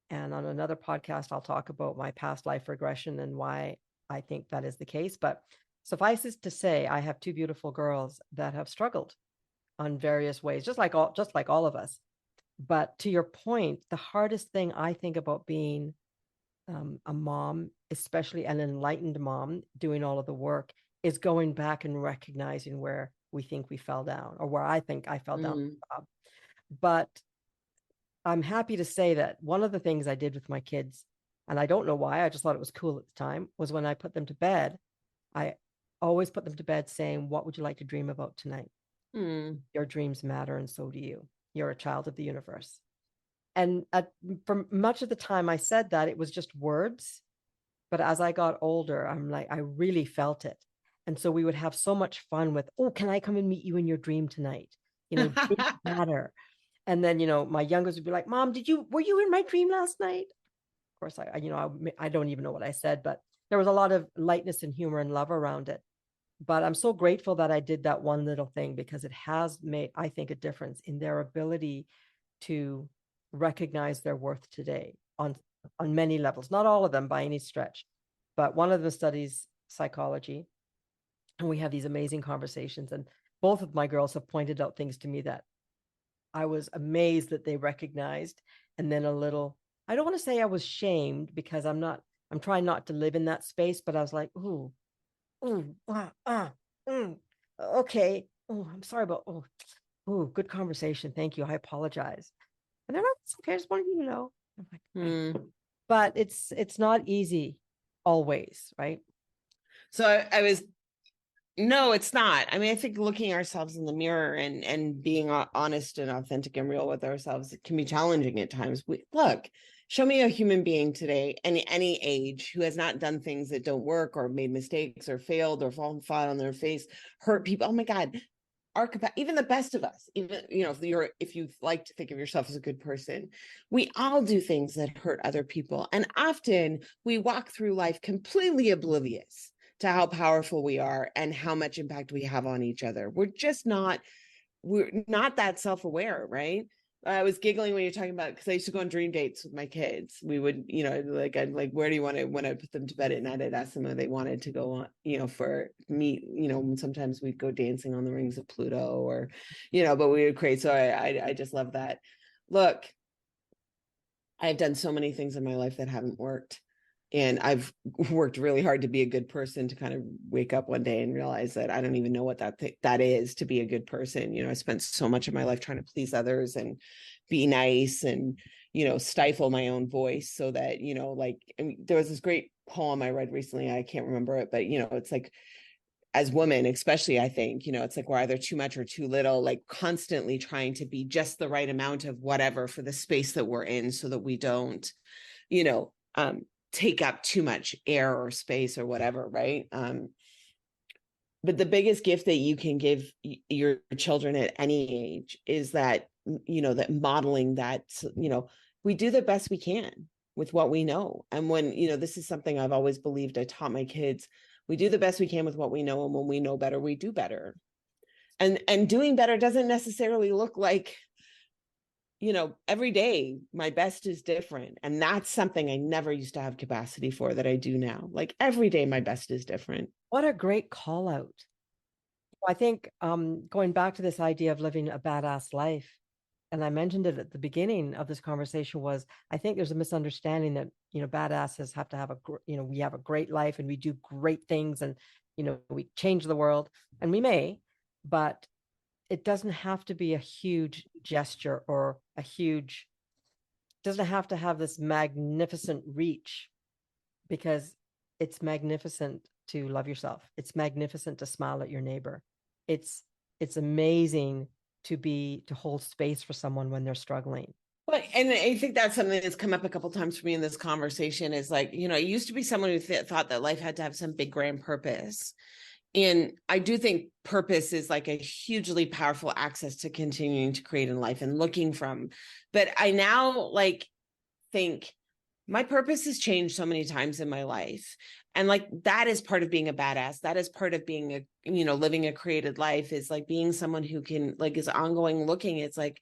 And on another podcast, I'll talk about my past life regression and why I think that is the case. But suffice it to say, I have 2 beautiful girls that have struggled on various ways, just like all of us. But to your point, the hardest thing I think about being a mom, especially an enlightened mom doing all of the work, is going back and recognizing where we think we fell down, or where I think I fell down. But I'm happy to say that one of the things I did with my kids, and I don't know why, I just thought it was cool at the time, was when I put them to bed, I always put them to bed saying, what would you like to dream about tonight? Your dreams matter, and so do you. You're a child of the universe. And for much of the time I said that, it was just words. But as I got older, I'm like, I really felt it. And so we would have so much fun with, oh, can I come and meet you in your dream tonight? Dreams matter. And then, my youngest would be like, Mom, were you in my dream last night? Of course, I don't even know what I said, but there was a lot of lightness and humor and love around it. But I'm so grateful that I did that one little thing, because it has made, I think, a difference in their ability to recognize their worth today on many levels, not all of them by any stretch, but one of them studies psychology, and we have these amazing conversations. And both of my girls have pointed out things to me that I was amazed that they recognized, and then a little, I don't want to say I was shamed, because I'm trying not to live in that space, but I was like, ooh, ooh, mm, okay. Oh, I'm sorry about, good conversation. Thank you. I apologize. And they're like, it's okay. I just wanted you to know. I'm like, but it's not easy always, right? So I was, no, it's not. I mean, I think looking ourselves in the mirror and being honest and authentic and real with ourselves, it can be challenging at times. Look, show me a human being today, any age, who has not done things that don't work, or made mistakes, or failed, or fallen flat on their face, hurt people. Oh my God, even the best of us, even, if you like to think of yourself as a good person, we all do things that hurt other people, and often we walk through life completely oblivious to how powerful we are and how much impact we have on each other. We're not that self-aware, right? I was giggling when you're talking about, because I used to go on dream dates with my kids. We would, I'd like, where do you want to, when I put them to bed at night, I'd ask them where they wanted to go on, for me, sometimes we'd go dancing on the rings of Pluto, or, but we would create. So I just love that. Look, I've done so many things in my life that haven't worked. And I've worked really hard to be a good person, to kind of wake up one day and realize that I don't even know what that is, to be a good person. I spent so much of my life trying to please others and be nice, and, stifle my own voice, so that, there was this great poem I read recently. I can't remember it, but, it's like, as women, especially, I think, it's like we're either too much or too little, like constantly trying to be just the right amount of whatever for the space that we're in, so that we don't, you know, take up too much air or space or whatever, right? But the biggest gift that you can give your children at any age is that, that modeling that, we do the best we can with what we know. And when, this is something I've always believed, I taught my kids, we do the best we can with what we know. And when we know better, we do better. And doing better doesn't necessarily look like, every day my best is different. And that's something I never used to have capacity for that I do now. Like every day my best is different. What a great call out. I think going back to this idea of living a badass life, and I mentioned it at the beginning of this conversation, was I think there's a misunderstanding that, badasses have to have we have a great life and we do great things, and, we change the world, and we may, but it doesn't have to be a huge gesture, or doesn't have to have this magnificent reach, because it's magnificent to love yourself. It's magnificent to smile at your neighbor. It's amazing to hold space for someone when they're struggling. But, and I think that's something that's come up a couple of times for me in this conversation, is like, I used to be someone who thought that life had to have some big grand purpose. And I do think purpose is like a hugely powerful access to continuing to create in life and looking from. But I now think my purpose has changed so many times in my life. And that is part of being a badass. That is part of being living a created life, is like being someone who can is ongoing looking. It's like,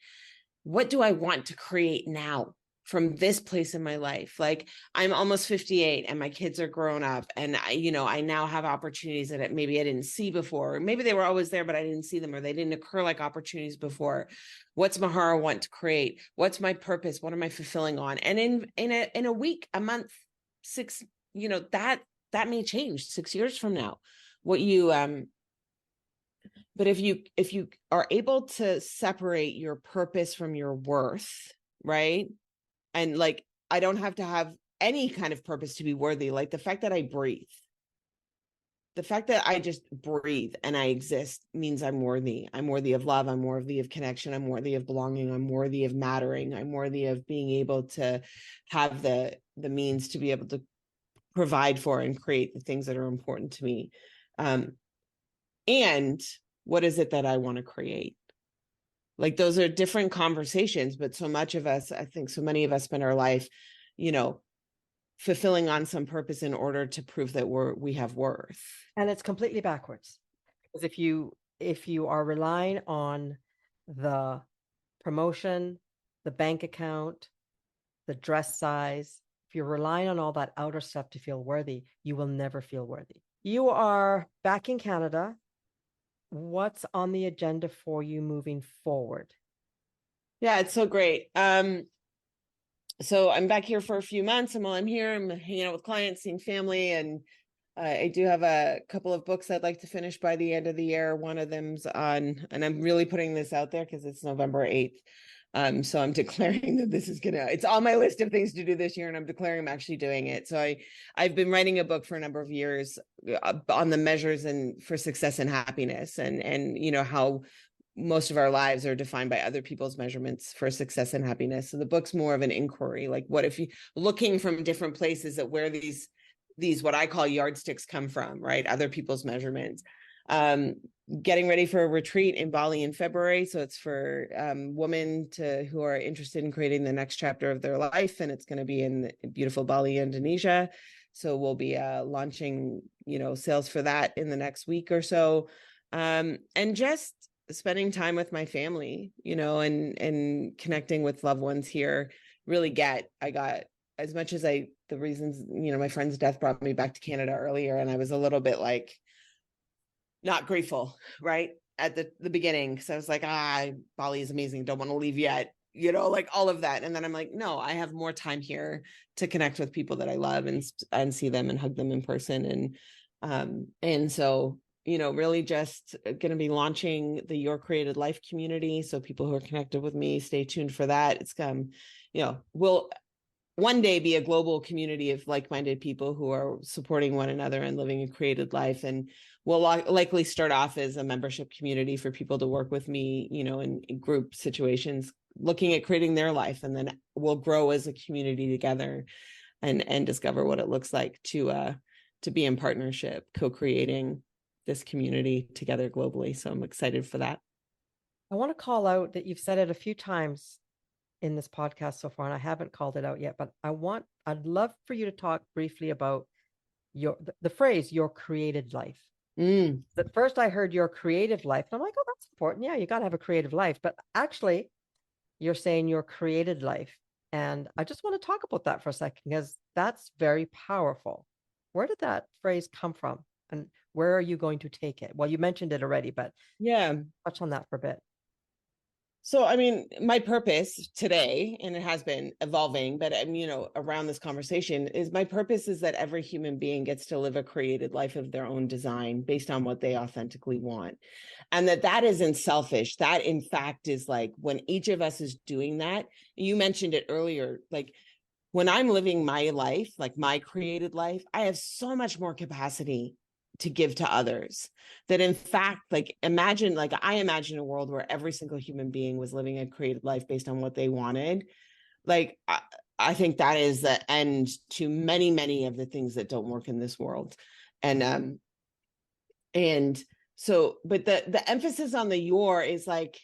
what do I want to create now from this place in my life? Like, I'm almost 58 and my kids are grown up, and I now have opportunities that maybe I didn't see before, or maybe they were always there, but I didn't see them, or they didn't occur like opportunities before. What's Mahara want to create? What's my purpose? What am I fulfilling on? And in a week, a month, 6, that may change 6 years from now. What you but if you are able to separate your purpose from your worth, right? And I don't have to have any kind of purpose to be worthy. Like the fact that I breathe, the fact that I just breathe and I exist means I'm worthy. I'm worthy of love. I'm worthy of connection. I'm worthy of belonging. I'm worthy of mattering. I'm worthy of being able to have the means to be able to provide for and create the things that are important to me. And what is it that I want to create? Like those are different conversations, but so much of us, I think so many of us spend our life, fulfilling on some purpose in order to prove that we have worth. And it's completely backwards. Because if you are relying on the promotion, the bank account, the dress size, if you're relying on all that outer stuff to feel worthy, you will never feel worthy. You are back in Canada. What's on the agenda for you moving forward? Yeah, it's so great. So I'm back here for a few months, and while I'm here, I'm hanging out with clients, seeing family, and I do have a couple of books I'd like to finish by the end of the year. One of them's on, and I'm really putting this out there because it's November 8th. So I'm declaring that this is it's on my list of things to do this year, and I'm declaring I'm actually doing it. So I've been writing a book for a number of years on the measures and for success and happiness, and how most of our lives are defined by other people's measurements for success and happiness. So the book's more of an inquiry, like what if you looking from different places at where these what I call yardsticks come from, right? Other people's measurements. Getting ready for a retreat in Bali in February. So it's for women who are interested in creating the next chapter of their life. And it's going to be in beautiful Bali, Indonesia. So we'll be launching, sales for that in the next week or so. And just spending time with my family, and connecting with loved ones here. Really I got, as much as the reasons, my friend's death brought me back to Canada earlier, and I was a little bit like not grateful, right? At the beginning, because I was like, Bali is amazing, don't want to leave yet, like all of that. And then I'm like, no, I have more time here to connect with people that I love and see them and hug them in person. And so, really just going to be launching the Your Created Life community. So people who are connected with me, stay tuned for that. It's we'll one day be a global community of like-minded people who are supporting one another and living a created life. And we'll likely start off as a membership community for people to work with me, in group situations, looking at creating their life. And then we'll grow as a community together and discover what it looks like to be in partnership, co-creating this community together globally. So I'm excited for that. I want to call out that you've said it a few times in this podcast so far, and I haven't called it out yet, but I'd love for you to talk briefly about the phrase your created life. At first I heard your creative life, and I'm like, oh, that's important. Yeah, you got to have a creative life. But actually, you're saying your created life. And I just want to talk about that for a second, because that's very powerful. Where did that phrase come from? And where are you going to take it? Well, you mentioned it already, but yeah, touch on that for a bit. So, I mean, my purpose today, and it has been evolving, but around this conversation is my purpose is that every human being gets to live a created life of their own design based on what they authentically want. And that isn't selfish. That in fact is like when each of us is doing that, you mentioned it earlier, like when I'm living my life, like my created life, I have so much more capacity to give to others that in fact, I imagine a world where every single human being was living a created life based on what they wanted. I think that is the end to many, many of the things that don't work in this world. And so, but the emphasis on the your is like,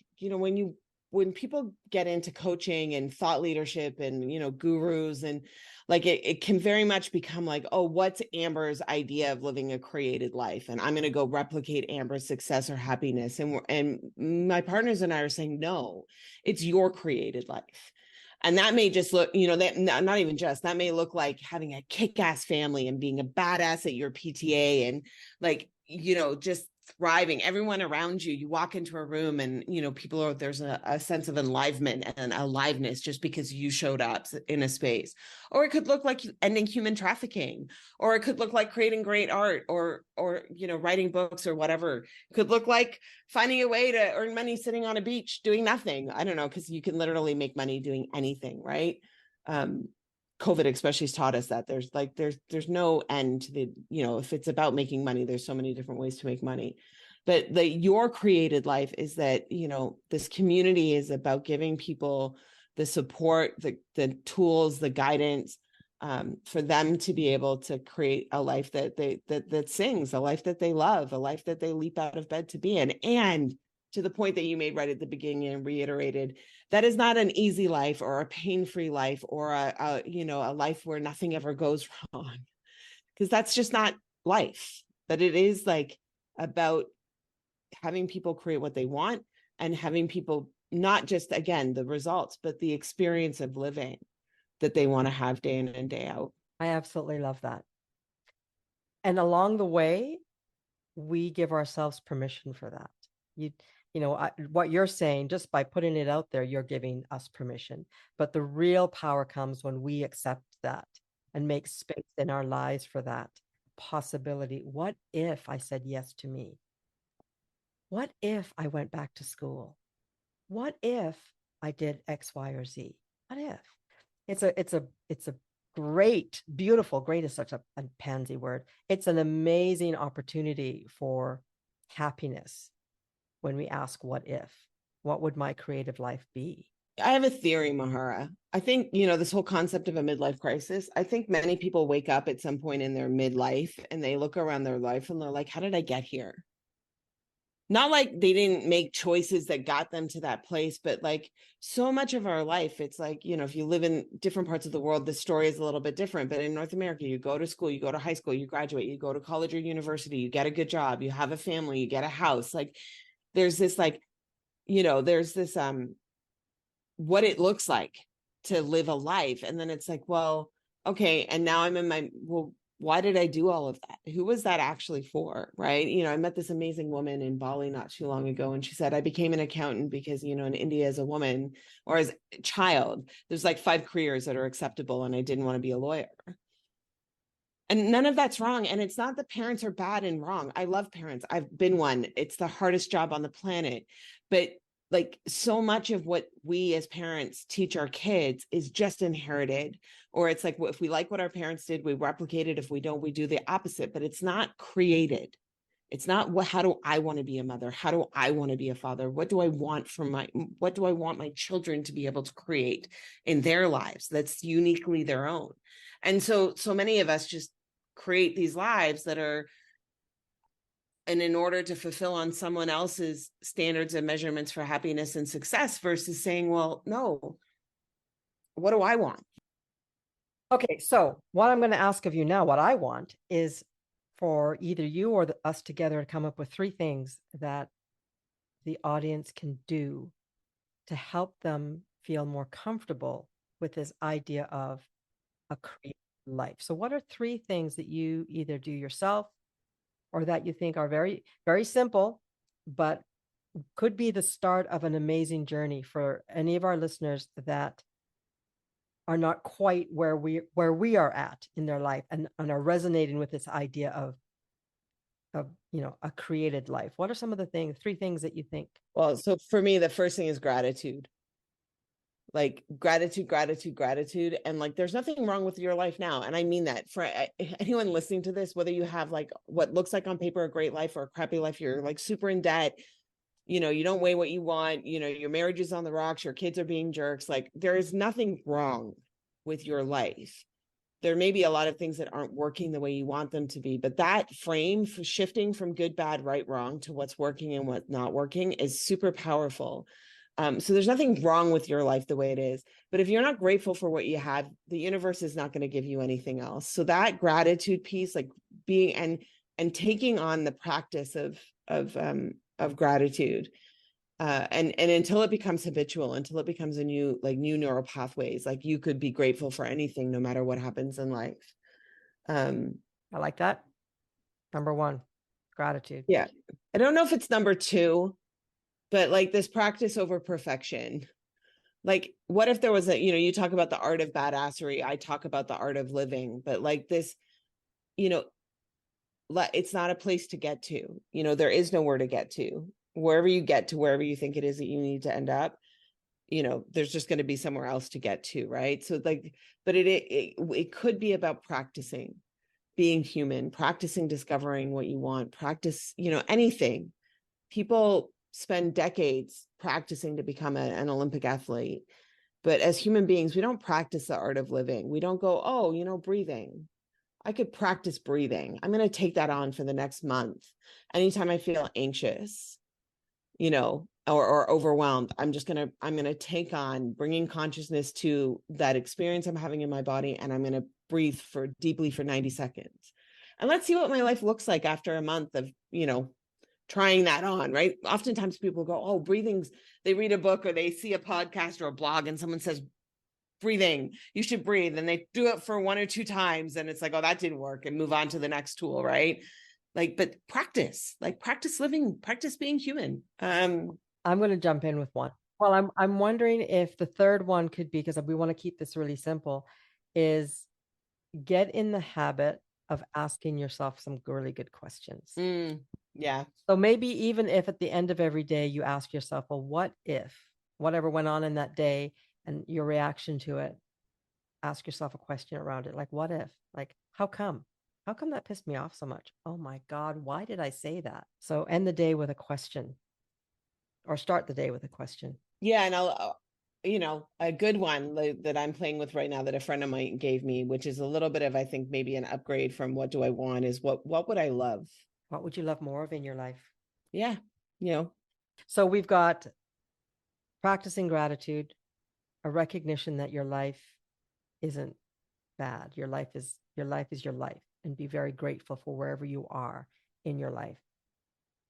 when people get into coaching and thought leadership and, gurus and it can very much become like, oh, what's Amber's idea of living a created life? And I'm going to go replicate Amber's success or happiness. And my partners and I are saying, no, it's your created life. And that may just look, not even just, that may look like having a kick-ass family and being a badass at your PTA and just thriving. Everyone around you, you walk into a room and, there's a sense of enlivenment and aliveness just because you showed up in a space. Or it could look like ending human trafficking, or it could look like creating great art or writing books or whatever. It could look like finding a way to earn money sitting on a beach doing nothing. I don't know, because you can literally make money doing anything, right? COVID especially has taught us that there's no end to the, if it's about making money, there's so many different ways to make money. But your created life is that, this community is about giving people the support, the tools, the guidance, for them to be able to create a life that sings, a life that they love, a life that they leap out of bed to be in. And to the point that you made right at the beginning and reiterated, that is not an easy life or a pain-free life or a life where nothing ever goes wrong, because that's just not life. But it is about having people create what they want and having people not just, again, the results, but the experience of living that they want to have day in and day out. I absolutely love that. And along the way, we give ourselves permission for that. You, what you're saying, just by putting it out there, you're giving us permission. But the real power comes when we accept that and make space in our lives for that possibility. What if I said yes to me? What if I went back to school? What if I did X, Y, or Z? What if? It's a great, beautiful, great is such a pansy word. It's an amazing opportunity for happiness when we ask, what if? What would my creative life be? I have a theory, Mahara. I think, this whole concept of a midlife crisis, I think many people wake up at some point in their midlife and they look around their life and they're like, how did I get here? Not like they didn't make choices that got them to that place, but like so much of our life, it's like, if you live in different parts of the world, the story is a little bit different. But in North America, you go to school, you go to high school, you graduate, you go to college or university, you get a good job, you have a family, you get a house. Like there's this there's this what it looks like to live a life. And then it's like, well, okay. And now I'm in why did I do all of that? Who was that actually for? Right. I met this amazing woman in Bali not too long ago. And she said, I became an accountant because, in India as a woman or as a child, there's like 5 careers that are acceptable. And I didn't want to be a lawyer. And none of that's wrong. And it's not that parents are bad and wrong. I love parents. I've been one. It's the hardest job on the planet. But like so much of what we as parents teach our kids is just inherited, or it's like, if we like what our parents did, we replicate it. If we don't, we do the opposite, but it's not created. It's not how do I want to be a mother? How do I want to be a father? What do I want what do I want my children to be able to create in their lives that's uniquely their own? And so many of us just create these lives that are, and in order to fulfill on someone else's standards and measurements for happiness and success, versus saying, well, no, what do I want? Okay, so what I'm going to ask of you now, what I want is for either you or us together to come up with 3 things that the audience can do to help them feel more comfortable with this idea of a creative life. So what are 3 things that you either do yourself or that you think are very, very simple, but could be the start of an amazing journey for any of our listeners that are not quite where we are at in their life and are resonating with this idea of a created life? What are some of the 3 things that you think? Well, so for me, the first thing is gratitude. Like gratitude. And like, there's nothing wrong with your life now. And I mean that for anyone listening to this, whether you have like what looks like on paper a great life or a crappy life, you're like super in debt, you don't weigh what you want, your marriage is on the rocks, your kids are being jerks. Like there is nothing wrong with your life. There may be a lot of things that aren't working the way you want them to be, but that frame for shifting from good, bad, right, wrong to what's working and what's not working is super powerful. So there's nothing wrong with your life the way it is, but if you're not grateful for what you have, the universe is not going to give you anything else. So that gratitude piece, like being and taking on the practice of gratitude, and until it becomes habitual, until it becomes a new neural pathways, like you could be grateful for anything, no matter what happens in life. I like that. Number 1, gratitude. Yeah. I don't know if it's number 2, but like this practice over perfection. Like, what if there was you talk about the art of badassery, I talk about the art of living, but like this, it's not a place to get to, there is nowhere to get to. Wherever you get to, wherever you think it is that you need to end up, there's just going to be somewhere else to get to. Right. So like, but it could be about practicing being human, practicing discovering what you want, practice, anything. People spend decades practicing to become an Olympic athlete. But as human beings, we don't practice the art of living. We don't go, oh, breathing. I could practice breathing. I'm going to take that on for the next month. Anytime I feel anxious, or overwhelmed, I'm going to take on bringing consciousness to that experience I'm having in my body. And I'm going to breathe deeply for 90 seconds. And let's see what my life looks like after a month of, trying that on, right? Oftentimes people go, oh, breathing's, they read a book or they see a podcast or a blog and someone says, breathing. You should breathe. And they do it for 1 or 2 times. And it's like, oh, that didn't work, and move on to the next tool. Right. Like, but practice living, practice being human. I'm going to jump in with one. Well, I'm wondering if the third one could be, because we want to keep this really simple, is get in the habit of asking yourself some really good questions. Yeah. So maybe even if at the end of every day you ask yourself, well, what if whatever went on in that day and your reaction to it, ask yourself a question around it. Like, what if? Like, how come? How come that pissed me off so much? Oh my God, why did I say that? So end the day with a question, or start the day with a question. Yeah. And I'll, a good one that I'm playing with right now that a friend of mine gave me, which is a little bit of, I think, maybe an upgrade from what do I want, is what would I love? What would you love more of in your life? Yeah. So we've got practicing gratitude, a recognition that your life isn't bad. Your life is your life, and be very grateful for wherever you are in your life.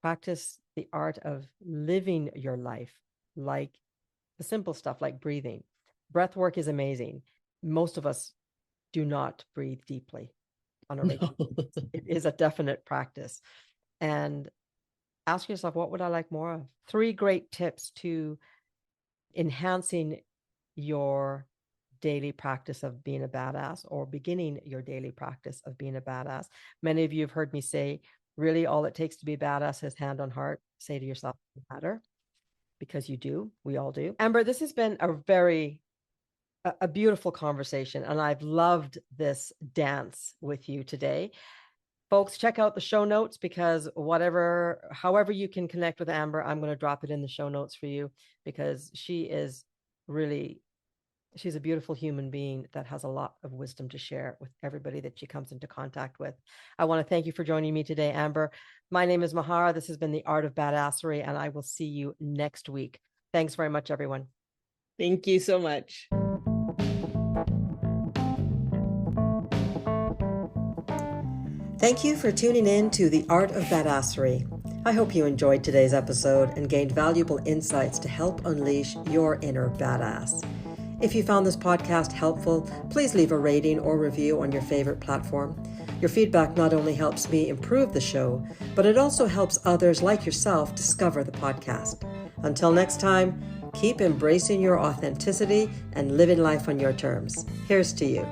Practice the art of living your life, like the simple stuff like breathing. Breath work is amazing. Most of us do not breathe deeply on a regular basis. It is a definite practice. And ask yourself, what would I like more of? 3 great tips to enhancing your daily practice of being a badass, or beginning your daily practice of being a badass. Many of you have heard me say, really, all it takes to be a badass is hand on heart. Say to yourself, you matter, because you do. We all do. Amber, this has been a beautiful conversation, and I've loved this dance with you today. Folks, check out the show notes, because however you can connect with Amber, I'm going to drop it in the show notes for you, because she's a beautiful human being that has a lot of wisdom to share with everybody that she comes into contact with. I want to thank you for joining me today, Amber. My name is Mahara. This has been The Art of Badassery, and I will see you next week. Thanks very much, everyone. Thank you so much. Thank you for tuning in to The Art of Badassery. I hope you enjoyed today's episode and gained valuable insights to help unleash your inner badass. If you found this podcast helpful, please leave a rating or review on your favorite platform. Your feedback not only helps me improve the show, but it also helps others like yourself discover the podcast. Until next time, keep embracing your authenticity and living life on your terms. Here's to you.